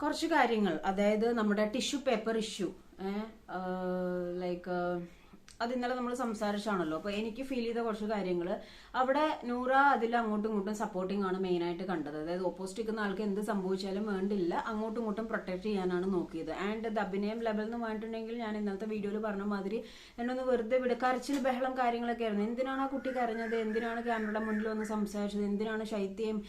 കുറച്ച് കാര്യങ്ങൾ, അതായത് നമ്മുടെ ടിഷ്യൂ പേപ്പർ ഇഷ്യൂ, ലൈക്ക് അത് ഇന്നലെ നമ്മൾ സംസാരിച്ചാണല്ലോ. അപ്പൊ എനിക്ക് ഫീൽ ചെയ്ത കുറച്ച് കാര്യങ്ങൾ, അവിടെ നൂറ അതിൽ അങ്ങോട്ടും ഇങ്ങോട്ടും സപ്പോർട്ടിംഗ് ആണ് മെയിൻ ആയിട്ട് കണ്ടത്. അതായത് ഓപ്പോസിറ്റ് നിൽക്കുന്ന ആൾക്ക് എന്ത് സംഭവിച്ചാലും വേണ്ടില്ല, അങ്ങോട്ടും ഇങ്ങോട്ടും പ്രൊട്ടക്ട് ചെയ്യാനാണ് നോക്കിയത്. ആൻഡ് ഇത് അഭിനയം ലെവൽ എന്ന് പറഞ്ഞിട്ടുണ്ടെങ്കിൽ ഞാൻ ഇന്നലത്തെ വീഡിയോയിൽ പറഞ്ഞ മാതിരി എന്നൊന്ന് വെറുതെ വിട്, കരച്ചിൽ ബഹളം കാര്യങ്ങളൊക്കെ ആയിരുന്നു. എന്തിനാണ് ആ കുട്ടി കരഞ്ഞത്, എന്തിനാണ് ക്യാമറയുടെ മുന്നിൽ വന്ന് സംസാരിച്ചത്, എന്തിനാണ് ശൈത്യയും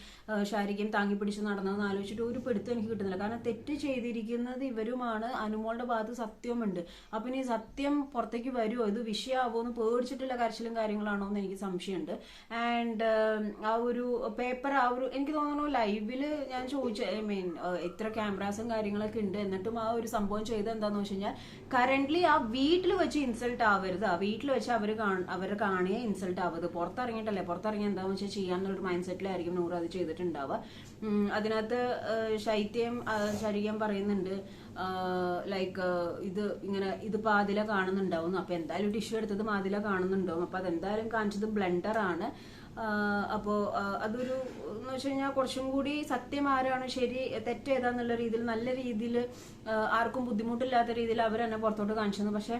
ശാരികയും താങ്ങി പിടിച്ച് നടന്നതെന്ന് ആലോചിച്ചിട്ട് ഒരു പിടുത്തം എനിക്ക് കിട്ടുന്നില്ല. കാരണം തെറ്റ് ചെയ്തിരിക്കുന്നത് ഇവരുമാണ്, അനുമോളുടെ ഭാഗത്ത് സത്യമുണ്ട്. അപ്പൊ ഇനി സത്യം പുറത്തേക്ക് വരുമോ, ഇത് വിഷയമാവോ എന്ന് പേടിച്ചിട്ടുള്ള കരച്ചിലും കാര്യങ്ങളാണോ എന്ന് എനിക്ക് സംശയമുണ്ട്. ആൻഡ് ആ ഒരു പേപ്പർ, ആ ഒരു എനിക്ക് തോന്നുന്നു ലൈവില് ഞാൻ ചോദിച്ച, ഇത്ര ക്യാമറാസും കാര്യങ്ങളൊക്കെ ഉണ്ട്, എന്നിട്ടും ആ ഒരു സംഭവം ചെയ്ത് എന്താന്ന് വെച്ച് കഴിഞ്ഞാൽ കറന്റ്ലി ആ വീട്ടിൽ വെച്ച് ഇൻസൾട്ട് ആവരുത്, ആ വീട്ടിൽ വെച്ച് അവരെ കാണിയെ ഇൻസൾട്ട് ആവരുത്. പുറത്തിറങ്ങിയിട്ടല്ലേ, പുറത്തിറങ്ങി എന്താണെന്ന് വെച്ചാൽ ചെയ്യാന്നുള്ളൊരു മൈൻഡ് സെറ്റിലായിരിക്കും നൂറ് അത് ചെയ്തിട്ടുണ്ടാവുക. അതിനകത്ത് ശരീരം പറയുന്നുണ്ട് ലൈക്ക് ഇത് ഇങ്ങനെ ഇതിപ്പോ ആദില കാണുന്നുണ്ടാവും, അപ്പൊ എന്തായാലും ടിഷ്യൂ എടുത്തത് ആദില കാണുന്നുണ്ടാവും, അപ്പൊ അതെന്തായാലും കാണിച്ചത് ബ്ലണ്ടർ ആണ്. അപ്പോ അതൊരു എന്ന് വെച്ച് കഴിഞ്ഞാൽ കുറച്ചും കൂടി സത്യം ആരാണ് ശരി തെറ്റേതാന്നുള്ള രീതിയിൽ നല്ല രീതിയിൽ ആർക്കും ബുദ്ധിമുട്ടില്ലാത്ത രീതിയിൽ അവർ തന്നെ പുറത്തോട്ട് കാണിച്ചത്. പക്ഷെ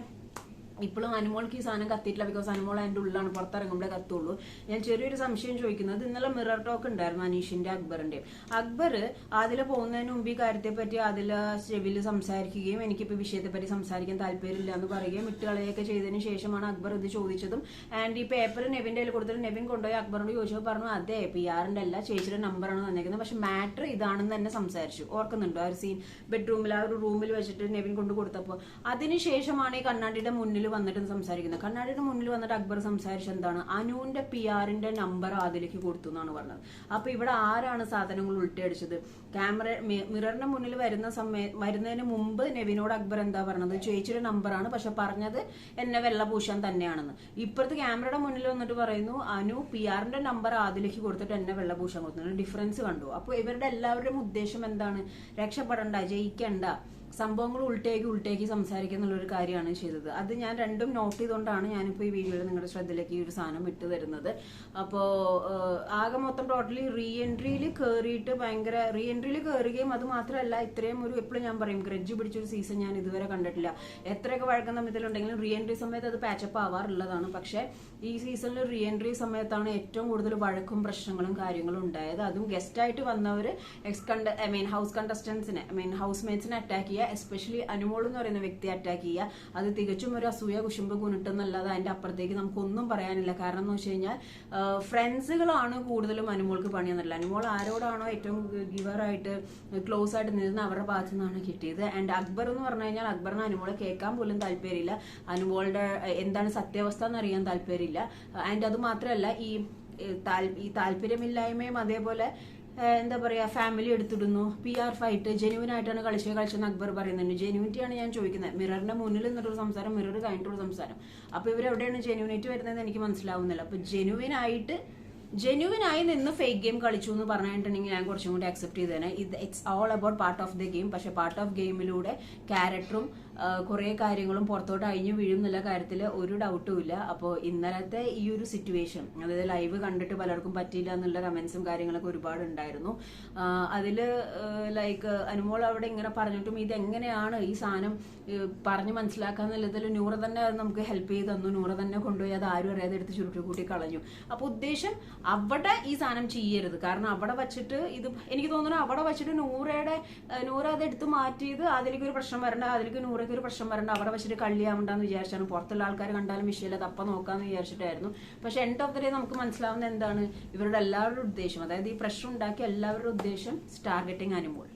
ഇപ്പോഴും അനുമോൾക്ക് ഈ സാധനം കത്തിയിട്ടില്ല, ബിക്കോസ് അനുമോൾ അതിൻ്റെ ഉള്ളിലാണ്, പുറത്തിറങ്ങുമ്പോഴേ കത്തുള്ളൂ. ഞാൻ ചെറിയൊരു സംശയം ചോദിക്കുന്നത്, ഇന്നലെ മിറർ ടോക്ക് ഉണ്ടായിരുന്നു അനീഷിന്റെ അക്ബറിന്റെയും. അക്ബർ അതിൽ പോകുന്നതിന് മുമ്പ് ഈ കാര്യത്തെ പറ്റി അതിൽ ചെവിയിൽ സംസാരിക്കുകയും എനിക്കിപ്പോൾ വിഷയത്തെ പറ്റി സംസാരിക്കാൻ താല്പര്യമില്ല എന്ന് പറയുകയും വിട്ടുകളയൊക്കെ ചെയ്തതിന് ശേഷമാണ് അക്ബർ ഇത് ചോദിച്ചതും. ആൻഡ് ഈ പേപ്പർ നെവിന്റെ കയ്യിൽ കൊടുത്തിട്ട് നെവിൻ കൊണ്ടുപോയി അക്ബറിനോട് ചോദിച്ചപ്പോൾ പറഞ്ഞു അതെ PR-ന്റെ അല്ല ചേച്ചിയുടെ നമ്പറാണ് തന്നേക്കുന്നത്, പക്ഷെ മാറ്റർ ഇതാണെന്ന് തന്നെ സംസാരിച്ചു. ഓർക്കുന്നുണ്ടോ ആ ഒരു സീൻ? ബെഡ്റൂമിൽ ആ ഒരു റൂമിൽ വെച്ചിട്ട് നെവിൻ കൊണ്ട് കൊടുത്തപ്പോൾ അതിനുശേഷമാണ് ഈ കണ്ണാടിയുടെ മുന്നിൽ വന്നിട്ട് സംസാരിക്കുന്നത്. കണ്ണാടിയുടെ മുന്നിൽ വന്നിട്ട് അക്ബർ സംസാരിച്ച എന്താണ്, അനുവിന്റെ PR-ന്റെ നമ്പർ അതിലേക്ക് കൊടുത്തു എന്നാണ് പറഞ്ഞത്. അപ്പൊ ഇവിടെ ആരാണ് സാധനങ്ങൾ ഉൾട്ടടിച്ചത്? മിററിന്റെ മുന്നിൽ വരുന്നതിന് മുമ്പ് നെവിനോട് അക്ബർ എന്താ പറഞ്ഞത്, ചേച്ചിയുടെ നമ്പറാണ്, പക്ഷെ പറഞ്ഞത് എന്നെ വെള്ളപൂശാൻ തന്നെയാണെന്ന്. ഇപ്പുറത്ത് ക്യാമറയുടെ മുന്നിൽ വന്നിട്ട് പറയുന്നു അനു PR-ന്റെ നമ്പർ അതിലേക്ക് കൊടുത്തിട്ട് എന്നെ വെള്ളപൂശാൻ കൊടുത്തു. ഡിഫറൻസ് കണ്ടു. അപ്പൊ ഇവരുടെ എല്ലാവരുടെയും ഉദ്ദേശം എന്താണ്? രക്ഷപ്പെടണ്ട, ജയിക്കണ്ട, സംഭവങ്ങൾ ഉൾട്ടേക്ക് സംസാരിക്കുക എന്നുള്ളൊരു കാര്യമാണ് ചെയ്തത്. അത് ഞാൻ രണ്ടും നോട്ട് ചെയ്തുകൊണ്ടാണ് ഞാനിപ്പോൾ ഈ വീഡിയോയിൽ നിങ്ങളുടെ ശ്രദ്ധയിലേക്ക് ഈ ഒരു സാധനം ഇട്ട് തരുന്നത്. അപ്പോൾ ആകെ മൊത്തം ടോട്ടലി റീ എൻട്രിയിൽ കയറുകയും അത് മാത്രമല്ല ഇത്രയും ഒരു, എപ്പോഴും ഞാൻ പറയും ഗ്രഡ്ജ് പിടിച്ചൊരു സീസൺ ഞാൻ ഇതുവരെ കണ്ടിട്ടില്ല. എത്രയൊക്കെ വഴക്കം തമ്മിലുണ്ടെങ്കിലും റീ എൻട്രി സമയത്ത് അത് പാച്ചപ്പ് ആവാറുള്ളതാണ്. പക്ഷെ ഈ സീസണിൽ റീ എൻട്രി സമയത്താണ് ഏറ്റവും കൂടുതൽ വഴക്കും പ്രശ്നങ്ങളും കാര്യങ്ങളും ഉണ്ടായത്. അതും ഗസ്റ്റായിട്ട് വന്നവർ ഹൗസ് കണ്ടസ്റ്റൻസിനെ ഹൗസ് മേറ്റ്സിനെ അറ്റാക്ക് ചെയ്യുക, എസ്പെഷ്യലി അനുമോൾ എന്ന് പറയുന്ന വ്യക്തിയെ അറ്റാക്ക് ചെയ്യുക. അത് തികച്ചും ഒരു അസൂയ കുശുമ്പ് കുനിട്ടെന്നല്ലാതെ അതിന്റെ അപ്പുറത്തേക്ക് നമുക്കൊന്നും പറയാനില്ല. കാരണം എന്ന് വെച്ച് കഴിഞ്ഞാൽ ഫ്രണ്ട്സുകളാണ് കൂടുതലും അനുമോൾക്ക് പണിയെന്നല്ല. അനുമോൾ ആരോടാണോ ഏറ്റവും ഗിവറായിട്ട് ക്ലോസ് ആയിട്ട് നിന്നത് അവരുടെ ഭാഗത്തു നിന്നാണ് കിട്ടിയത്. ആൻഡ് അക്ബർ എന്ന് പറഞ്ഞു കഴിഞ്ഞാൽ അക്ബറിന് അനുമോളെ കേൾക്കാൻ പോലും താല്പര്യമില്ല, അനുമോളുടെ എന്താണ് സത്യാവസ്ഥ എന്നറിയാൻ താല്പര്യമില്ല. ആൻഡ് അത് മാത്രമല്ല ഈ താല്പര്യമില്ലായ്മയും അതേപോലെ എന്താ പറയാ ഫാമിലി എടുത്തിടുന്നു, PR ഫൈറ്റ് ജെന്യൂൻ ആയിട്ടാണ് കളിച്ചെന്ന് അക്ബർ പറയുന്നുണ്ട്. ജെന്യൂനിറ്റിയാണ് ഞാൻ ചോദിക്കുന്നത്. മിററിന്റെ മുന്നിൽ നിന്നിട്ടൊരു സംസാരം, മിറർ കഴിഞ്ഞിട്ടുള്ള സംസാരം. അപ്പൊ ഇവരെവിടെയാണ് ജെന്യൂനിറ്റി വരുന്നതെന്ന് എനിക്ക് മനസ്സിലാവുന്നില്ല. അപ്പൊ ജെന്യൂവിനായി നിന്ന് ഫേക്ക് ഗെയിം കളിച്ചു എന്ന് പറഞ്ഞിട്ടുണ്ടെങ്കിൽ ഞാൻ കുറച്ചും കൂടി അക്സെപ്റ്റ് ചെയ്തേനെ. It's all about part of the game. പക്ഷെ പാർട്ട് ഓഫ് ഗെയിമിലൂടെ ക്യാരക്ടറും കുറെ കാര്യങ്ങളും പുറത്തോട്ട് അഴിഞ്ഞു വീഴും എന്നുള്ള കാര്യത്തിൽ ഒരു ഡൗട്ടും ഇല്ല. അപ്പോൾ ഇന്നലത്തെ ഈ ഒരു സിറ്റുവേഷൻ, അതായത് ലൈവ് കണ്ടിട്ട് പലർക്കും പറ്റിയില്ല എന്നുള്ള കമന്റ്സും കാര്യങ്ങളൊക്കെ ഒരുപാട് ഉണ്ടായിരുന്നു. അതില് ലൈക്ക് അനുമോൾ അവിടെ ഇങ്ങനെ പറഞ്ഞിട്ടും ഇതെങ്ങനെയാണ് ഈ സാധനം പറഞ്ഞ് മനസ്സിലാക്കാന്നുള്ളതിൽ നൂറ തന്നെ നമുക്ക് ഹെൽപ്പ് ചെയ്ത് തന്നു. നൂറ തന്നെ കൊണ്ടുപോയി അത് ആരും അറിയാതെ എടുത്ത് ചുരുട്ടി കൂട്ടി കളഞ്ഞു. അപ്പൊ ഉദ്ദേശം അവിടെ ഈ സാധനം ചെയ്യരുത്. കാരണം അവിടെ വച്ചിട്ട് ഇത് എനിക്ക് തോന്നുന്നു അവിടെ വച്ചിട്ട് നൂറ അത് എടുത്ത് മാറ്റിയത് അതിലേക്ക് ഒരു പ്രശ്നം വരണ്ട, അതിലേക്ക് നൂറയ്ക്ക് ഒരു പ്രശ്നം വരണ്ട, അവിടെ വെച്ചിട്ട് കള്ളിയാവണ്ടെന്ന് വിചാരിച്ചാണ്. പുറത്തുള്ള ആൾക്കാർ കണ്ടാലും വിഷയമില്ല, തപ്പ നോക്കാന്ന് വിചാരിച്ചിട്ടായിരുന്നു. പക്ഷെ എൻഡ് ഓഫ് ദ ഡേ നമുക്ക് മനസ്സിലാവുന്ന എന്താണ്, ഇവരുടെ എല്ലാവരുടെ ഉദ്ദേശം, അതായത് ഈ പ്രശ്നം ഉണ്ടാക്കിയ എല്ലാവരുടെ ഉദ്ദേശം ടാർഗറ്റിംഗ് അനുമോൾ.